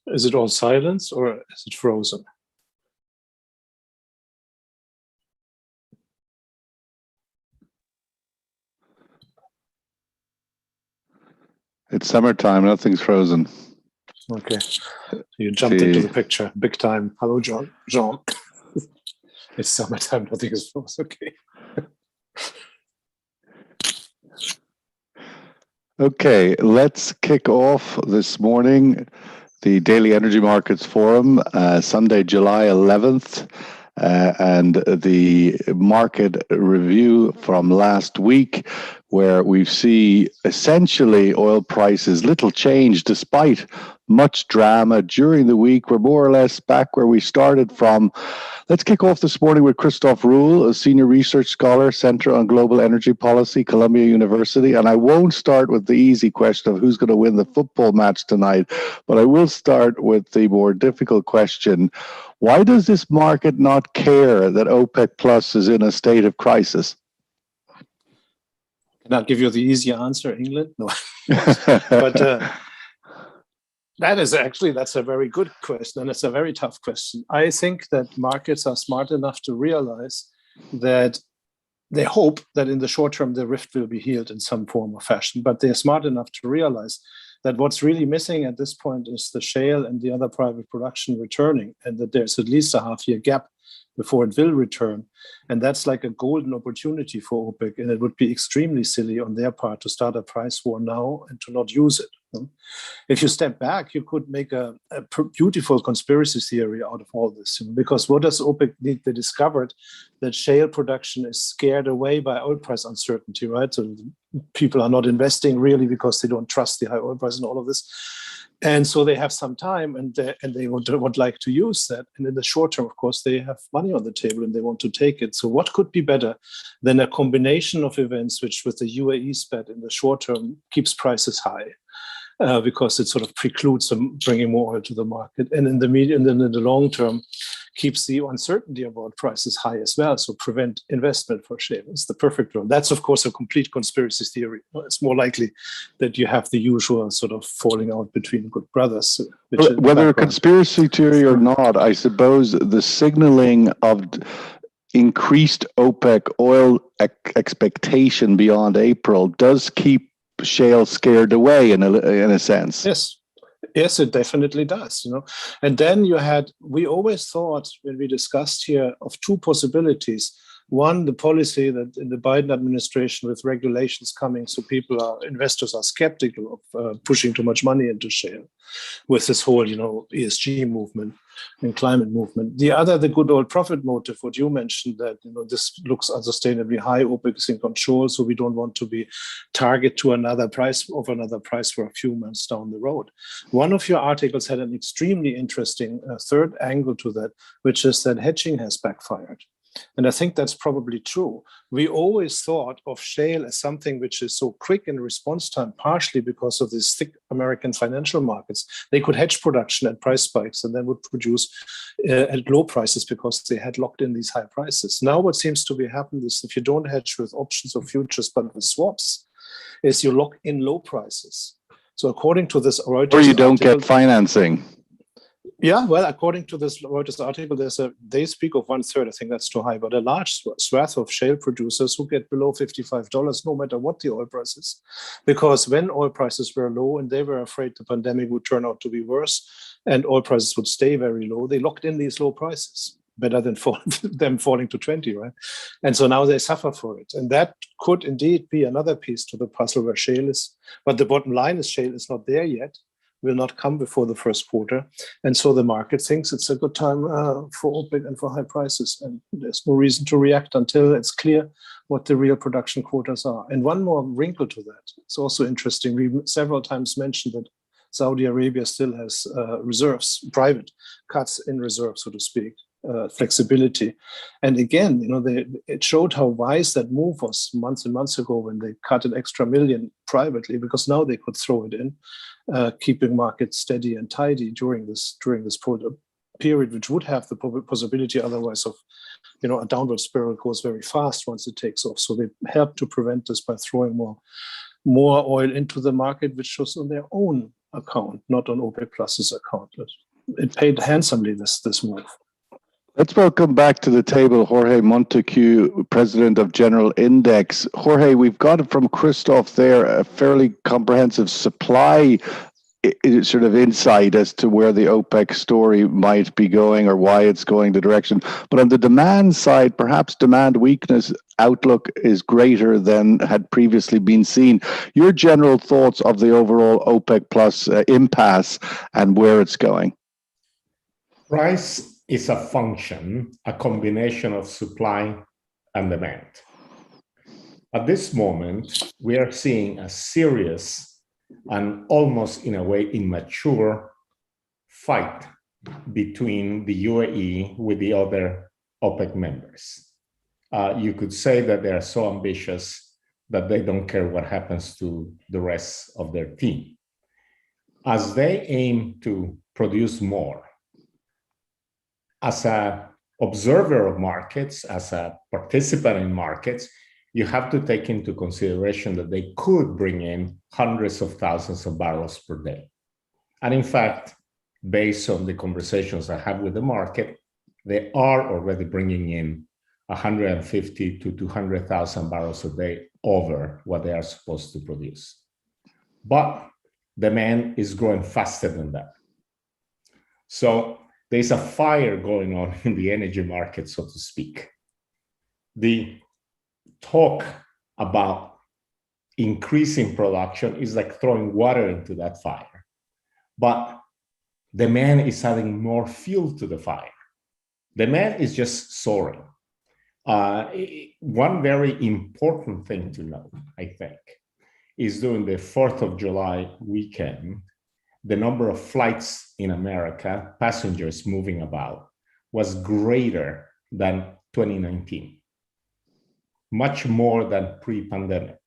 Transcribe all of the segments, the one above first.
Is it all silence or is it frozen? It's summertime, nothing's frozen. Okay. You jumped into the picture big time. Hello, Jean. It's summertime, nothing is frozen. Okay. Okay, let's kick off this morning the Daily Energy Markets Forum, Sunday, July 11th, and the market review from last week, where we see essentially oil prices little change despite much drama during the week. We're more or less back where we started from. Let's kick off this morning with Christof Rühl, a senior research scholar, Center on Global Energy Policy, Columbia University. And I won't start with the easy question of who's going to win the football match tonight, but I will start with the more difficult question. Why does this market not care that OPEC Plus is in a state of crisis? Can I give you the easy answer, England? No. But that's a very good question, and it's a very tough question. I think that markets are smart enough to realize that they hope that in the short term the rift will be healed in some form or fashion, but they're smart enough to realize that what's really missing at this point is the shale and the other private production returning, and that there's at least a half-year gap before it will return. And that's like a golden opportunity for OPEC, and it would be extremely silly on their part to start a price war now and to not use it. If you step back, you could make a beautiful conspiracy theory out of all this, because what does OPEC need? They discovered that shale production is scared away by oil price uncertainty, right? So people are not investing really because they don't trust the high oil price and all of this. And so they have some time, and they would like to use that. And in the short term, of course, they have money on the table and they want to take it. So what could be better than a combination of events which, with the UAE spat in the short term, keeps prices high? Because it sort of precludes them bringing more oil to the market, and in the medium and in the long term keeps the uncertainty about prices high as well, so prevent investment for shale. It's the perfect one. That's of course a complete conspiracy theory. It's more likely that you have the usual sort of falling out between good brothers. Whether a conspiracy theory or not, I suppose the signaling of increased OPEC oil expectation beyond April does keep shale scared away in a sense. Yes, it definitely does. And then we always thought when we discussed here of two possibilities. One, the policy that in the Biden administration with regulations coming, so investors are skeptical of pushing too much money into shale with this whole, ESG movement and climate movement. The other, the good old profit motive, what you mentioned, that, this looks unsustainably high, OPEC is in control, so we don't want to be target to another price for a few months down the road. One of your articles had an extremely interesting third angle to that, which is that hedging has backfired. And I think that's probably true. We always thought of shale as something which is so quick in response time, partially because of these thick American financial markets. They could hedge production at price spikes and then would produce at low prices because they had locked in these high prices. Now what seems to be happening is if you don't hedge with options or futures, but with swaps, is you lock in low prices. So according to this Reuters or you don't get financing. Yeah, well, according to this Reuters article, they speak of 1/3. I think that's too high, but a large swath of shale producers who get below $55, no matter what the oil price is. Because when oil prices were low and they were afraid the pandemic would turn out to be worse and oil prices would stay very low, they locked in these low prices. Better than them falling to 20, right? And so now they suffer for it. And that could indeed be another piece to the puzzle where shale is. But the bottom line is shale is not there yet, will not come before the first quarter. And so the market thinks it's a good time for OPEC and for high prices. And there's no reason to react until it's clear what the real production quotas are. And one more wrinkle to that. It's also interesting. We several times mentioned that Saudi Arabia still has reserves, private cuts in reserve, so to speak. Flexibility. And again, it showed how wise that move was months and months ago when they cut an extra million privately, because now they could throw it in, keeping markets steady and tidy during this period, which would have the possibility otherwise of, a downward spiral goes very fast once it takes off. So they helped to prevent this by throwing more more oil into the market, which was on their own account, not on OPEC Plus's account. It paid handsomely, this move. Let's welcome back to the table Jorge Montepeque, president of General Index. Jorge, we've got from Christof there a fairly comprehensive supply sort of insight as to where the OPEC story might be going or why it's going the direction. But on the demand side, perhaps demand weakness outlook is greater than had previously been seen. Your general thoughts of the overall OPEC plus impasse and where it's going? Price is a function, a combination of supply and demand. At this moment, we are seeing a serious and almost in a way immature fight between the UAE with the other OPEC members. You could say that they are so ambitious that they don't care what happens to the rest of their team. As they aim to produce more, as an observer of markets, as a participant in markets, you have to take into consideration that they could bring in hundreds of thousands of barrels per day. And in fact, based on the conversations I have with the market, they are already bringing in 150 to 200,000 barrels a day over what they are supposed to produce. But demand is growing faster than that. So there's a fire going on in the energy market, so to speak. The talk about increasing production is like throwing water into that fire. But demand is adding more fuel to the fire. Demand is just soaring. One very important thing to note, I think, is during the 4th of July weekend, the number of flights in America, passengers moving about, was greater than 2019. Much more than pre-pandemic.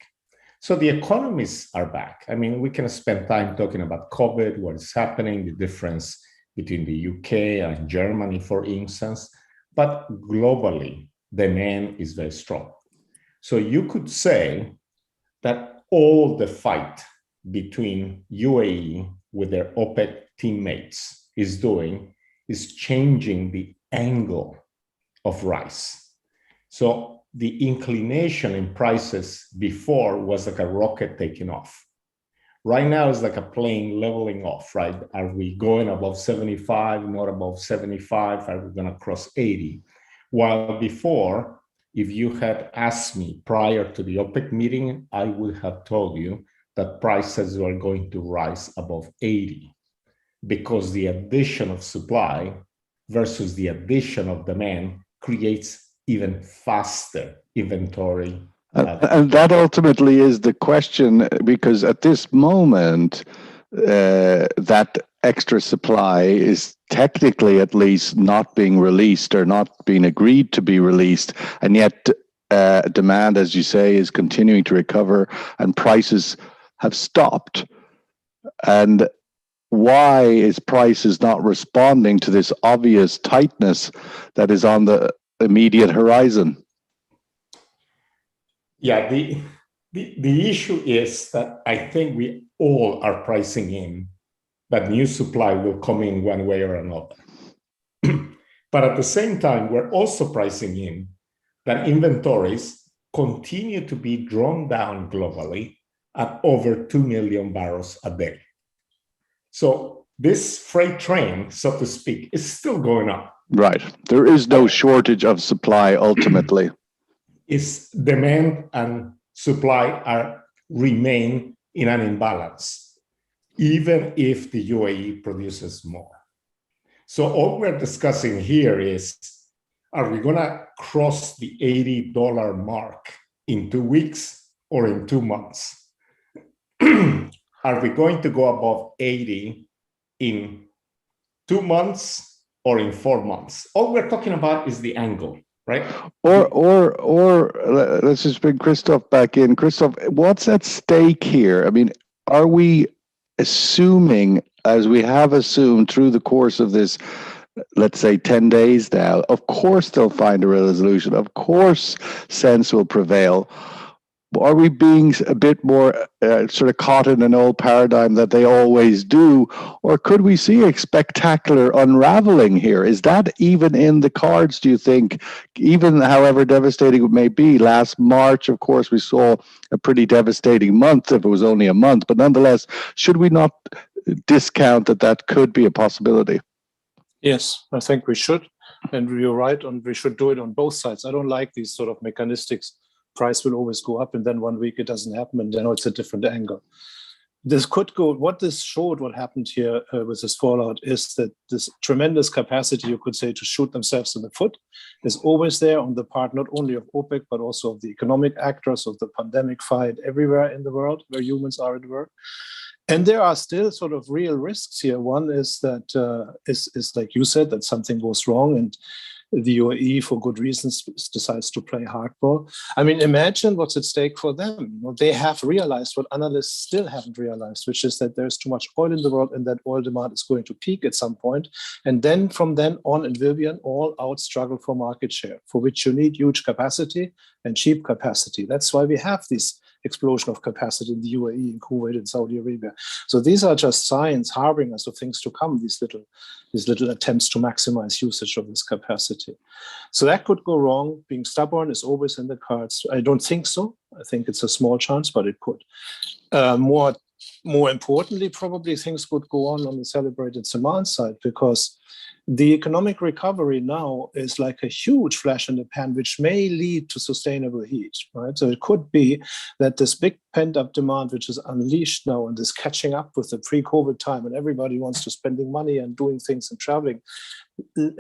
So the economies are back. I mean, we can spend time talking about COVID, what is happening, the difference between the UK and Germany, for instance, but globally, demand is very strong. So you could say that all the fight between UAE with their OPEC teammates is changing the angle of rice. So the inclination in prices before was like a rocket taking off. Right now it's like a plane leveling off, right? Are we going above 75, not above 75? Are we going to cross 80? While before, if you had asked me prior to the OPEC meeting, I would have told you that prices were going to rise above 80 because the addition of supply versus the addition of demand creates even faster inventory. And that ultimately is the question, because at this moment, that extra supply is technically at least not being released or not being agreed to be released. And yet demand, as you say, is continuing to recover and prices have stopped. And why is prices not responding to this obvious tightness that is on the immediate horizon? Yeah, the issue is that I think we all are pricing in that new supply will come in one way or another. But at the same time, we're also pricing in that inventories continue to be drawn down globally at over 2 million barrels a day. So this freight train, so to speak, is still going up. Right. There is no shortage of supply ultimately. Is demand and supply remain in an imbalance, even if the UAE produces more. So all we're discussing here is, are we going to cross the $80 mark in 2 weeks or in 2 months? Are we going to go above 80 in 2 months or in 4 months? All we're talking about is the angle, right? Or let's just bring Christof back in. Christof, what's at stake here? I mean, are we assuming, as we have assumed through the course of this, let's say 10 days now, of course they'll find a resolution, of course sense will prevail. Are we being a bit more sort of caught in an old paradigm that they always do, or could we see a spectacular unraveling here? Is that even in the cards, do you think, even however devastating it may be? Last March, of course, we saw a pretty devastating month, if it was only a month, but nonetheless, should we not discount that that could be a possibility? Yes, I think we should. And you're right, and we should do it on both sides. I don't like these sort of mechanistics. Price will always go up, and then one week it doesn't happen, and then it's a different angle. This could go, what this showed, what happened here with this fallout, is that this tremendous capacity, you could say, to shoot themselves in the foot is always there on the part not only of OPEC, but also of the economic actors, of the pandemic fight everywhere in the world where humans are at work. And there are still sort of real risks here. One is that, is like you said, that something goes wrong and the UAE, for good reasons, decides to play hardball. I mean, imagine what's at stake for them. They have realized what analysts still haven't realized, which is that there's too much oil in the world and that oil demand is going to peak at some point. And then from then on, it will be an all-out struggle for market share, for which you need huge capacity and cheap capacity. That's why we have this explosion of capacity in the UAE, in Kuwait, and Saudi Arabia. So these are just signs, harbingers of things to come, these little attempts to maximize usage of this capacity. So that could go wrong. Being stubborn is always in the cards. I don't think so. I think it's a small chance, but it could. More importantly, probably things could go on the celebrated demand side, because the economic recovery now is like a huge flash in the pan, which may lead to sustainable heat, right? So it could be that this big pent-up demand, which is unleashed now and is catching up with the pre-COVID time, and everybody wants to spending money and doing things and traveling,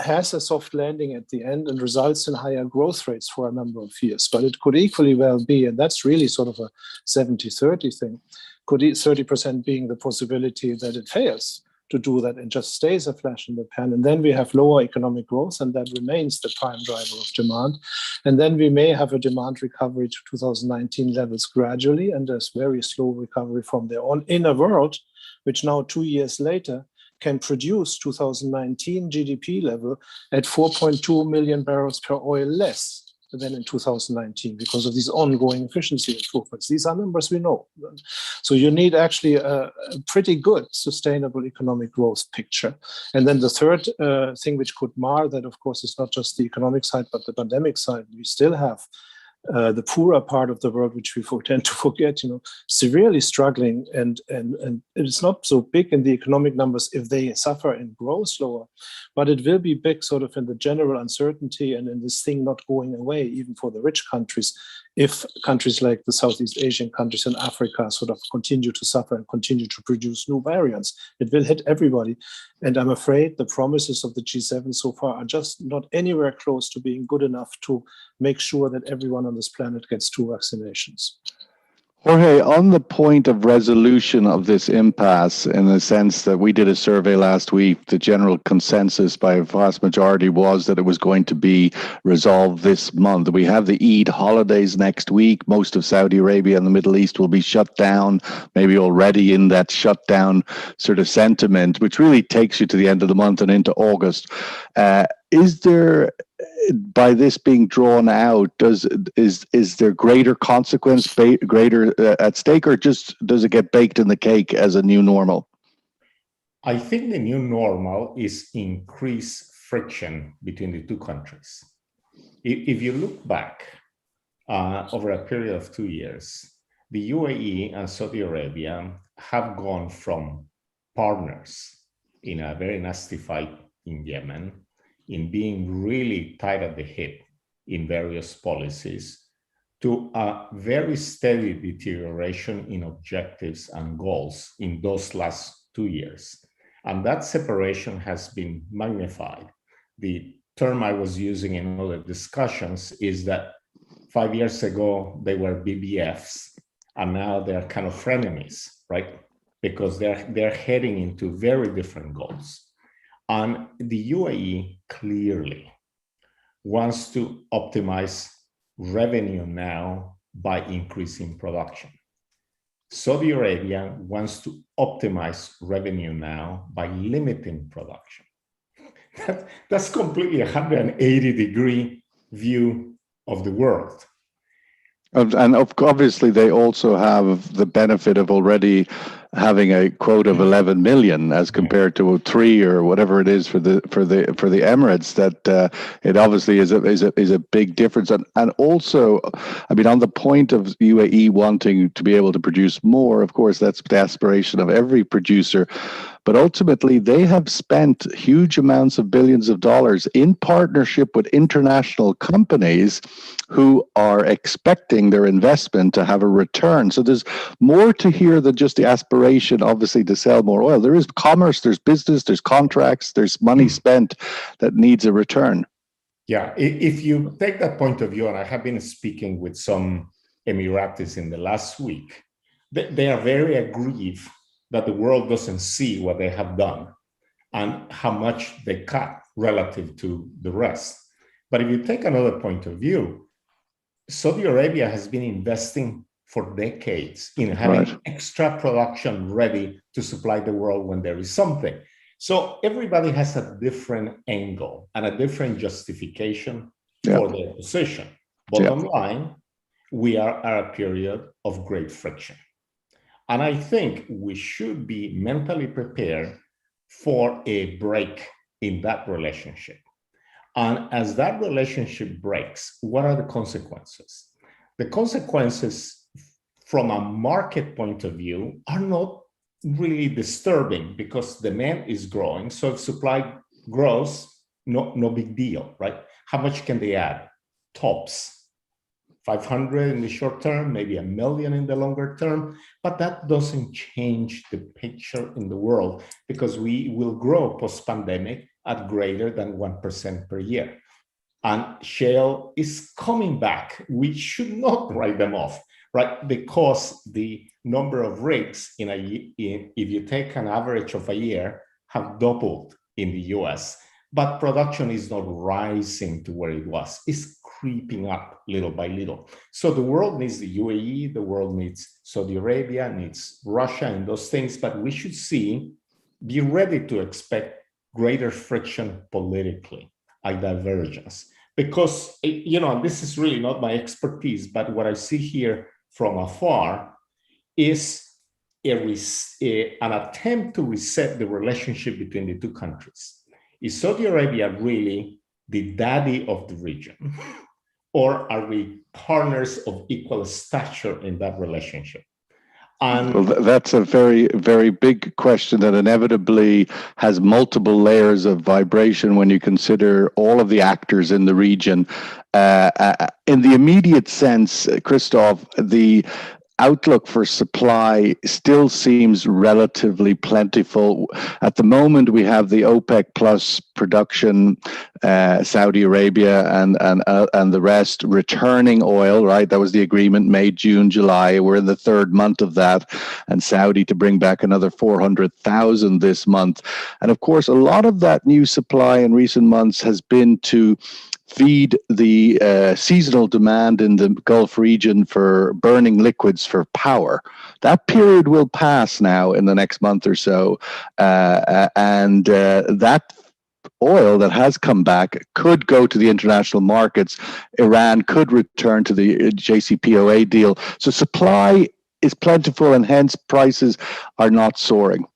has a soft landing at the end and results in higher growth rates for a number of years. But it could equally well be, and that's really sort of a 70-30 thing, could 30% being the possibility that it fails to do that and just stays a flash in the pan. And then we have lower economic growth, and that remains the prime driver of demand. And then we may have a demand recovery to 2019 levels gradually, and there's very slow recovery from there on in a world which now 2 years later can produce 2019 GDP level at 4.2 million barrels per oil less than in 2019 because of these ongoing efficiency improvements. These are numbers we know. So you need actually a pretty good sustainable economic growth picture. And then the third thing which could mar that, of course, is not just the economic side, but the pandemic side. We still have the poorer part of the world, which we tend to forget, severely struggling, and it's not so big in the economic numbers if they suffer and grow slower, but it will be big sort of in the general uncertainty and in this thing not going away, even for the rich countries, if countries like the Southeast Asian countries and Africa sort of continue to suffer and continue to produce new variants. It will hit everybody. And I'm afraid the promises of the G7 so far are just not anywhere close to being good enough to make sure that everyone on this planet gets 2 vaccinations. Jorge, on the point of resolution of this impasse, in the sense that we did a survey last week, the general consensus by a vast majority was that it was going to be resolved this month. We have the Eid holidays next week. Most of Saudi Arabia and the Middle East will be shut down, maybe already in that shutdown sort of sentiment, which really takes you to the end of the month and into August. Is there, by this being drawn out, is there greater consequence, greater at stake, or just does it get baked in the cake as a new normal? I think the new normal is increased friction between the two countries. If you look back over a period of 2 years, the UAE and Saudi Arabia have gone from partners in a very nasty fight in Yemen, in being really tight at the hip in various policies, to a very steady deterioration in objectives and goals in those last 2 years. And that separation has been magnified. The term I was using in other discussions is that 5 years ago, they were BBFs, and now they're kind of frenemies, right? Because they're heading into very different goals. And the UAE clearly wants to optimize revenue now by increasing production. Saudi Arabia wants to optimize revenue now by limiting production. That's completely a 180-degree view of the world. And obviously, they also have the benefit of already having a quota of 11 million, as compared to 3 or whatever it is for the Emirates. That it obviously is a big difference. And also, I mean, on the point of UAE wanting to be able to produce more, of course, that's the aspiration of every producer. But ultimately, they have spent huge amounts of billions of dollars in partnership with international companies who are expecting their investment to have a return. So there's more to here than just the aspiration, obviously, to sell more oil. There is commerce, there's business, there's contracts, there's money spent that needs a return. Yeah, if you take that point of view, and I have been speaking with some Emiratis in the last week, they are very aggrieved that the world doesn't see what they have done and how much they cut relative to the rest. But if you take another point of view, Saudi Arabia has been investing for decades in having extra production ready to supply the world when there is something. So everybody has a different angle and a different justification for their position. Bottom line, we are at a period of great friction. And I think we should be mentally prepared for a break in that relationship. And as that relationship breaks, what are the consequences? The consequences from a market point of view are not really disturbing because demand is growing. So if supply grows, no big deal, right? How much can they add? Tops 500 in the short term, maybe 1 million in the longer term, but that doesn't change the picture in the world because we will grow post-pandemic at greater than 1% per year. And shale is coming back. We should not write them off, right? Because the number of rigs if you take an average of a year, have doubled in the US, but production is not rising to where it was. It's creeping up little by little. So the world needs the UAE, the world needs Saudi Arabia, needs Russia and those things, but we should be ready to expect greater friction politically, a divergence. Because, this is really not my expertise, but what I see here from afar is an attempt to reset the relationship between the two countries. Is Saudi Arabia really the daddy of the region? Or are we partners of equal stature in that relationship? Well, that's a very, very big question that inevitably has multiple layers of vibration when you consider all of the actors in the region. In the immediate sense, Christof, the outlook for supply still seems relatively plentiful. At the moment, we have the OPEC plus production, Saudi Arabia and the rest returning oil, right? That was the agreement made June, July. We're in the third month of that, and Saudi to bring back another 400,000 this month. And of course, a lot of that new supply in recent months has been to feed the seasonal demand in the Gulf region for burning liquids for power. That period will pass now in the next month or so, and that oil that has come back could go to the international markets. Iran could return to the JCPOA deal. So supply is plentiful, and hence prices are not soaring.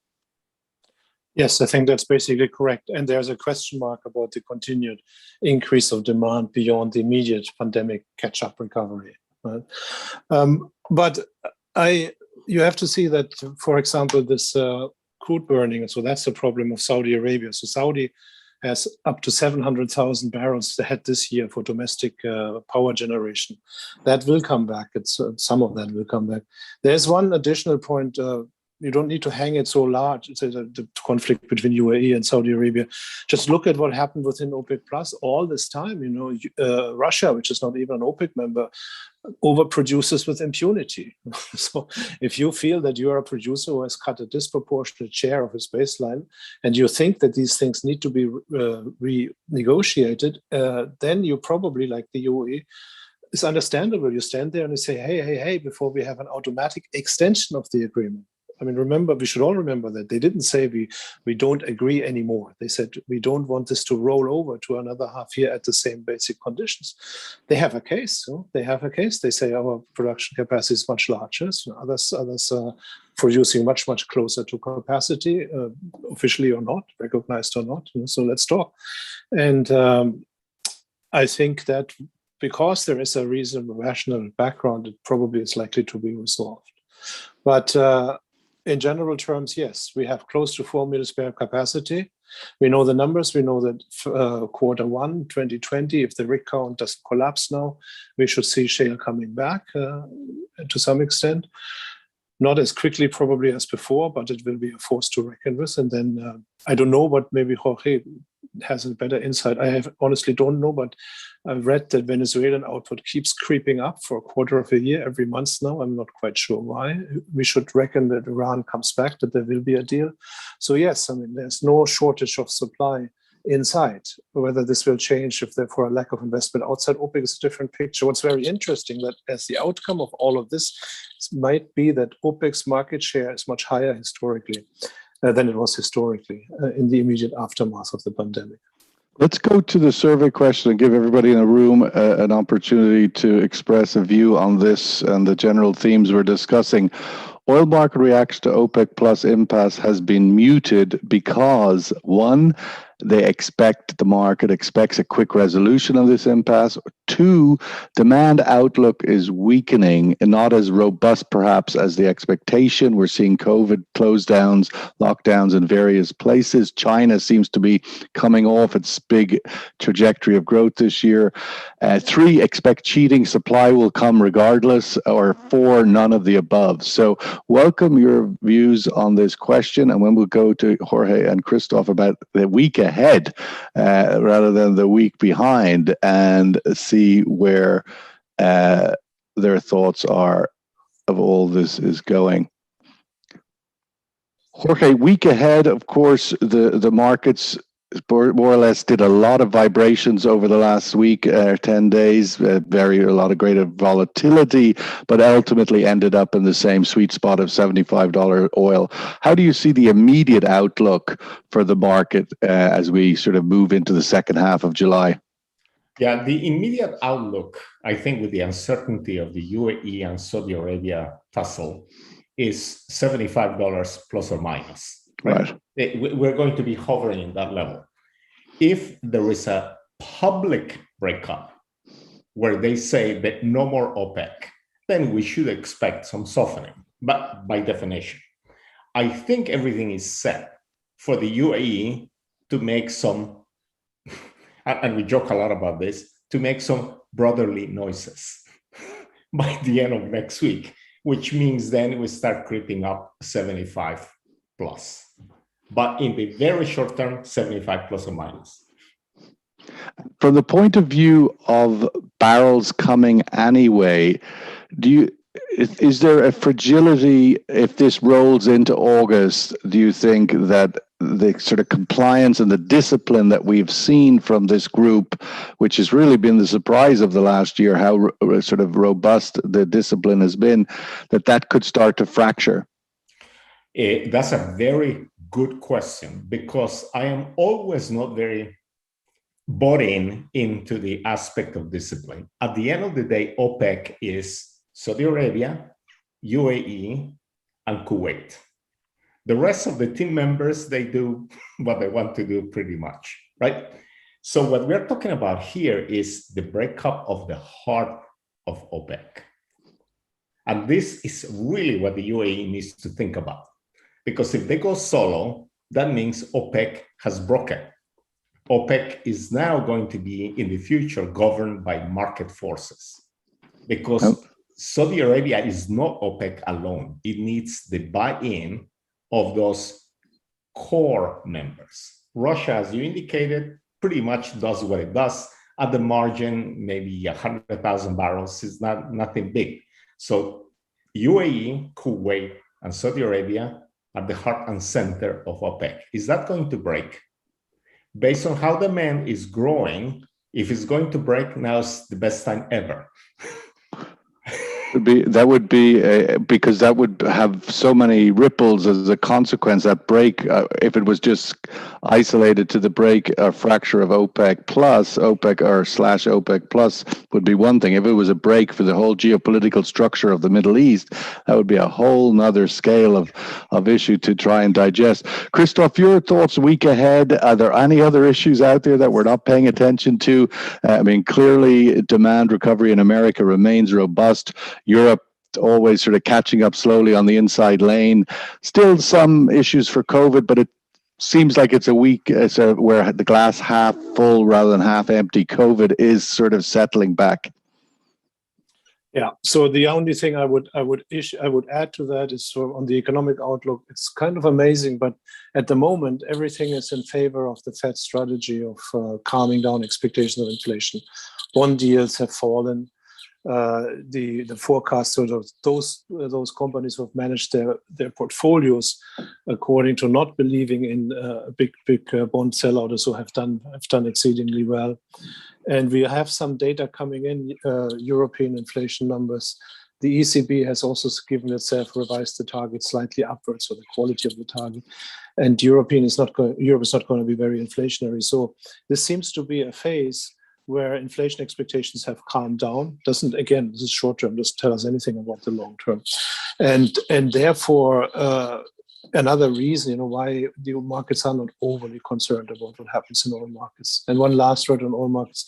Yes, I think that's basically correct. And there's a question mark about the continued increase of demand beyond the immediate pandemic catch-up recovery. Right? But you have to see that, for example, this crude burning, so that's the problem of Saudi Arabia. So Saudi has up to 700,000 barrels ahead this year for domestic power generation. That will come back. Some of that will come back. There's one additional point. You don't need to hang it so large. It's the conflict between UAE and Saudi Arabia. Just look at what happened within OPEC Plus all this time. Russia, which is not even an OPEC member, overproduces with impunity. So if you feel that you are a producer who has cut a disproportionate share of his baseline, and you think that these things need to be renegotiated, then you probably, like the UAE, it's understandable. You stand there and you say, hey, before we have an automatic extension of the agreement, I mean, remember, we should all remember that they didn't say we don't agree anymore. They said we don't want this to roll over to another half year at the same basic conditions. They have a case. They have a case. They say our production capacity is much larger. So others are producing much closer to capacity, officially or not, recognized or not. So let's talk. And I think that because there is a reasonable rational background, it probably is likely to be resolved. But in general terms, yes, we have close to 4 million spare capacity. We know the numbers. We know that Q1 2020, if the rig count doesn't collapse now, we should see shale coming back to some extent. Not as quickly probably as before, but it will be a force to reckon with. And then I don't know, but maybe Jorge has a better insight. I honestly don't know, but I've read that Venezuelan output keeps creeping up for a quarter of a year every month now. I'm not quite sure why. We should reckon that Iran comes back, that there will be a deal. So yes, I mean, there's no shortage of supply inside. Whether this will change if therefore a lack of investment outside OPEC is a different picture. What's very interesting that as the outcome of all of this might be that OPEC's market share is much higher historically than it was historically in the immediate aftermath of the pandemic. Let's go to the survey question and give everybody in the room an opportunity to express a view on this and the general themes we're discussing. Oil market reaction to OPEC plus impasse has been muted because, one, the market expects a quick resolution of this impasse. Two, demand outlook is weakening and not as robust perhaps as the expectation. We're seeing COVID close downs, lockdowns in various places. China seems to be coming off its big trajectory of growth this year. Three, expect cheating supply will come regardless. Or four, none of the above. So welcome your views on this question, and when we'll go to Jorge and Christof about the week ahead rather than the week behind, and see where their thoughts are of all this is going. Jorge, week ahead, of course, the markets more or less did a lot of vibrations over the last week, 10 days, a lot of greater volatility, but ultimately ended up in the same sweet spot of $75 oil. How do you see the immediate outlook for the market as we sort of move into the second half of July? Yeah, the immediate outlook, I think with the uncertainty of the UAE and Saudi Arabia tussle, is $75 plus or minus. Right. We're going to be hovering in that level. If there is a public breakup where they say that no more OPEC, then we should expect some softening, but by definition. I think everything is set for the UAE to make some, and we joke a lot about this, to make some brotherly noises by the end of next week, which means then we start creeping up 75 plus. But in the very short term, 75 plus or minus. From the point of view of barrels coming anyway, is there a fragility if this rolls into August? Do you think that the sort of compliance and the discipline that we've seen from this group, which has really been the surprise of the last year, how sort of robust the discipline has been, that could start to fracture? That's a very good question, because I am always not very bought into the aspect of discipline. At the end of the day, OPEC is Saudi Arabia, UAE, and Kuwait. The rest of the team members, they do what they want to do pretty much, right? So what we're talking about here is the breakup of the heart of OPEC. And this is really what the UAE needs to think about. Because if they go solo, that means OPEC has broken. OPEC is now going to be in the future governed by market forces, because Saudi Arabia is not OPEC alone. It needs the buy-in of those core members. Russia, as you indicated, pretty much does what it does. At the margin, maybe 100,000 barrels is nothing big. So UAE, Kuwait, and Saudi Arabia are the heart and center of OPEC. Is that going to break? Based on how demand is growing, if it's going to break, now is the best time ever. would be because that would have so many ripples as a consequence. That break, if it was just isolated to the break or fracture of OPEC plus, OPEC or slash OPEC plus would be one thing. If it was a break for the whole geopolitical structure of the Middle East, that would be a whole nother scale of issue to try and digest. Christof, your thoughts week ahead? Are there any other issues out there that we're not paying attention to? I mean, clearly demand recovery in America remains robust. Europe always sort of catching up slowly on the inside lane. Still some issues for COVID, but it seems like it's where the glass half full rather than half empty. COVID is sort of settling back. Yeah. So the only thing I would add to that is, so on the economic outlook, it's kind of amazing, but at the moment everything is in favor of the Fed strategy of calming down expectations of inflation. Bond yields have fallen. The forecast sort of those companies who have managed their portfolios according to not believing in a big bond sellout, so have done exceedingly well. And we have some data coming in, European inflation numbers. The ECB has also given itself revised the target slightly upwards, so the quality of the target. And Europe is not going to be very inflationary. So this seems to be a phase where inflation expectations have calmed down. This is short term, doesn't tell us anything about the long term. And therefore, another reason, why the markets are not overly concerned about what happens in oil markets. And one last word on oil markets.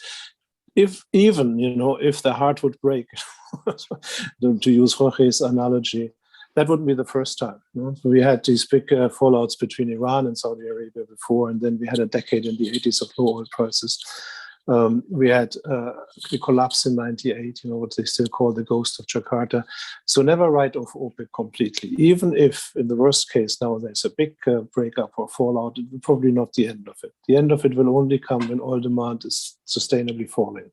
If the heart would break, to use Jorge's analogy, that wouldn't be the first time. We had these big fallouts between Iran and Saudi Arabia before, and then we had a decade in the 80s of low oil prices. We had the collapse in 98, what they still call the ghost of Jakarta. So never write off OPEC completely. Even if in the worst case now there's a big breakup or fallout, it will probably not the end of it. The end of it will only come when oil demand is sustainably falling.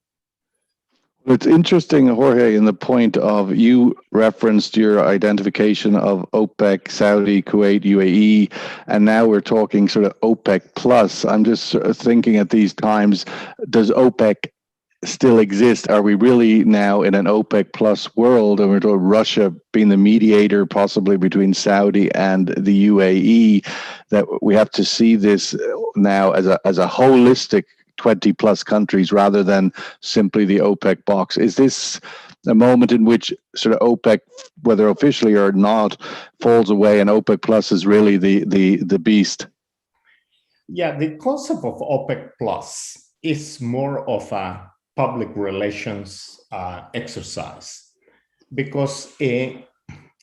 It's interesting, Jorge, in the point of you referenced your identification of OPEC, Saudi, Kuwait, UAE, and now we're talking sort of OPEC plus. I'm just thinking at these times, does OPEC still exist? Are we really now in an OPEC plus world? And we're talking Russia being the mediator possibly between Saudi and the UAE, that we have to see this now as a holistic 20 plus countries rather than simply the OPEC box. Is this a moment in which sort of OPEC, whether officially or not, falls away and OPEC plus is really the beast? Yeah, the concept of OPEC plus is more of a public relations exercise, because a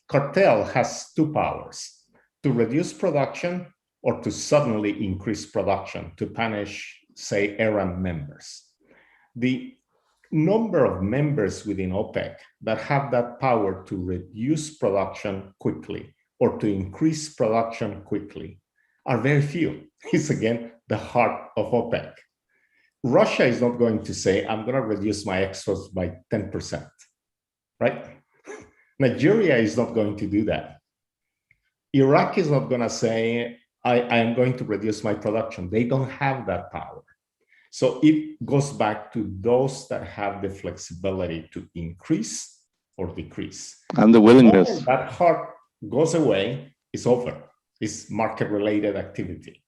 cartel has two powers: to reduce production or to suddenly increase production to punish, say, errant members. The number of members within OPEC that have that power to reduce production quickly or to increase production quickly are very few. It's again the heart of OPEC. Russia is not going to say, I'm going to reduce my exports by 10%, right? Nigeria is not going to do that. Iraq is not going to say, I am going to reduce my production. They don't have that power. So it goes back to those that have the flexibility to increase or decrease. And the willingness. That heart goes away, it's over. It's market-related activity.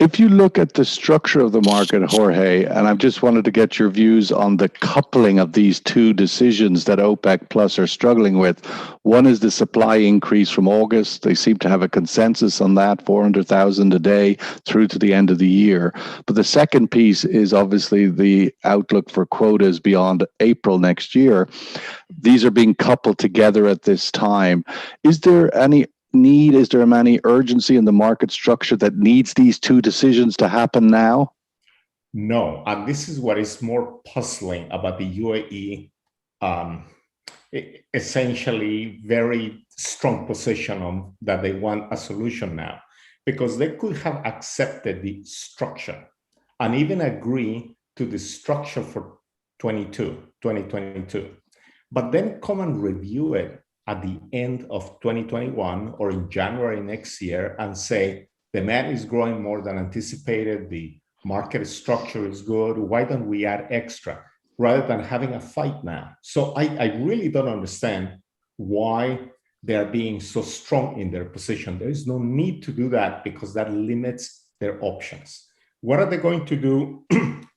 If you look at the structure of the market, Jorge, and I just wanted to get your views on the coupling of these two decisions that OPEC Plus are struggling with. One is the supply increase from August. They seem to have a consensus on that, 400,000 a day through to the end of the year. But the second piece is obviously the outlook for quotas beyond April next year. These are being coupled together at this time. Is there any urgency in the market structure that needs these two decisions to happen now? No, and this is what is more puzzling about the UAE, essentially very strong position on that they want a solution now, because they could have accepted the structure and even agree to the structure for 2022, but then come and review it at the end of 2021 or in January next year and say, demand is growing more than anticipated, the market structure is good, why don't we add extra? rather than having a fight now. So I really don't understand why they are being so strong in their position. There is no need to do that because that limits their options. What are they going to do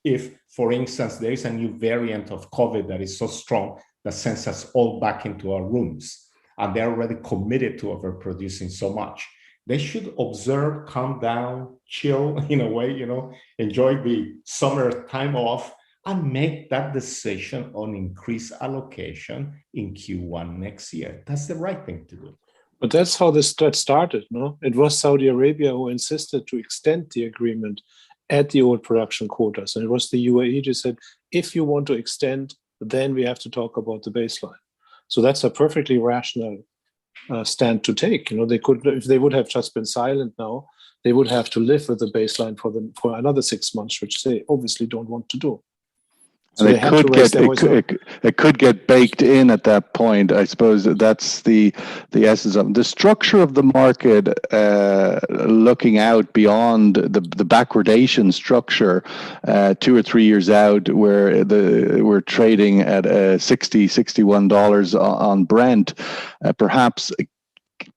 if, for instance, there is a new variant of COVID that is so strong that sends us all back into our rooms, and they're already committed to overproducing so much? They should observe, calm down, chill in a way, enjoy the summer time off, and make that decision on increased allocation in Q1 next year. That's the right thing to do. But that's how this started, no? It was Saudi Arabia who insisted to extend the agreement at the old production quotas. And it was the UAE who said, if you want to extend, then we have to talk about the baseline. So that's a perfectly rational stand to take. They could, if they would have just been silent now, they would have to live with the baseline for another 6 months, which they obviously don't want to do. So and it could get baked in at that point. I suppose that's the essence of the structure of the market. Looking out beyond the backwardation structure, 2 or 3 years out, where we're trading at $60-61 on Brent, perhaps.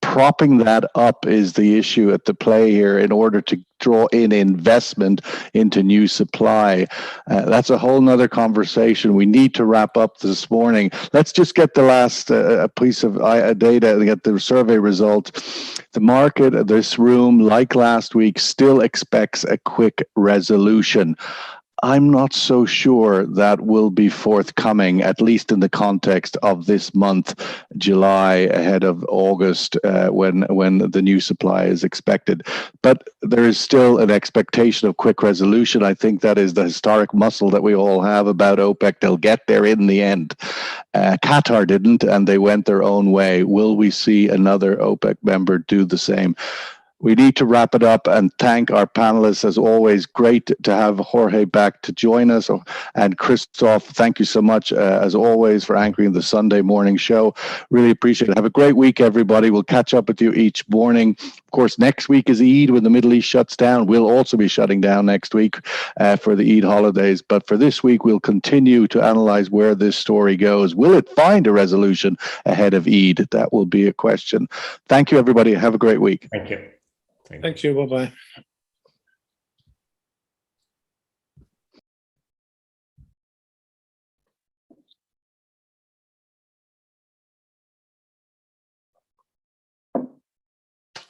Propping that up is the issue at the play here in order to draw in investment into new supply. That's a whole nother conversation. We need to wrap up this morning. Let's just get the last piece of data and get the survey result. The market, this room, like last week, still expects a quick resolution. I'm not so sure that will be forthcoming, at least in the context of this month, July, ahead of August, when the new supply is expected. But there is still an expectation of quick resolution. I think that is the historic muscle that we all have about OPEC. They'll get there in the end. Qatar didn't, and they went their own way. Will we see another OPEC member do the same? We need to wrap it up and thank our panelists. As always, great to have Jorge back to join us. And Christof, thank you so much, as always, for anchoring the Sunday morning show. Really appreciate it. Have a great week, everybody. We'll catch up with you each morning. Of course, next week is Eid when the Middle East shuts down. We'll also be shutting down next week for the Eid holidays. But for this week, we'll continue to analyze where this story goes. Will it find a resolution ahead of Eid? That will be a question. Thank you, everybody. Have a great week. Thank you. Thank you. Bye-bye.